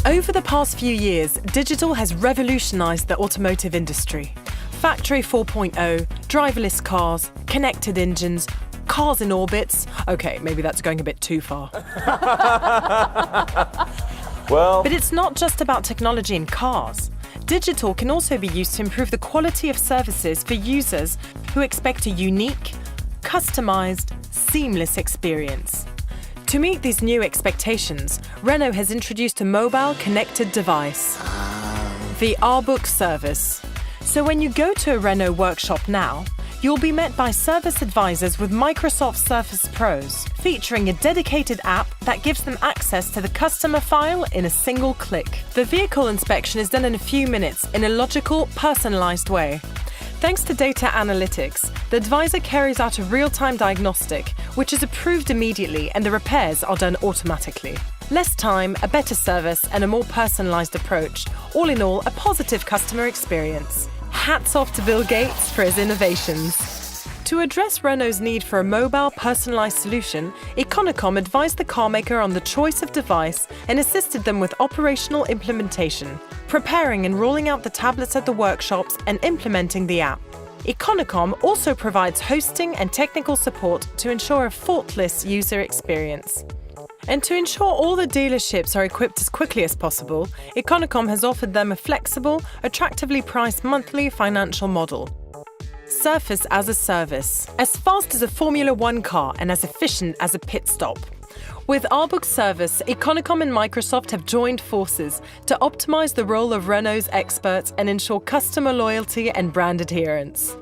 Over the past few years, digital has revolutionised the automotive industry. Factory 4.0, driverless cars, connected engines, cars in orbits. Okay, maybe that's going a bit too far. But it's not just about technology in cars. Digital can also be used to improve the quality of services for users who expect a unique, customised, seamless experience. To meet these new expectations, Renault has introduced a mobile connected device, the RBook Service. So when you go to a Renault workshop now, you'll be met by service advisors with Microsoft Surface Pros, featuring a dedicated app that gives them access to the customer file in a single click. The vehicle inspection is done in a few minutes in a logical, personalised way. Thanks to data analytics, the advisor carries out a real-time diagnostic, which is approved immediately, and the repairs are done automatically. Less time, a better service, and a more personalised approach. All in all, a positive customer experience. Hats off to Bill Gates for his innovations. To address Renault's need for a mobile, personalised solution, Econocom advised the carmaker on the choice of device and assisted them with operational implementation, preparing and rolling out the tablets at the workshops and implementing the app. Econocom also provides hosting and technical support to ensure a faultless user experience. And to ensure all the dealerships are equipped as quickly as possible, Econocom has offered them a flexible, attractively priced monthly financial model. Surface as a service, as fast as a Formula One car and as efficient as a pit stop. With RBook Service, Econocom and Microsoft have joined forces to optimise the role of Renault's experts and ensure customer loyalty and brand adherence.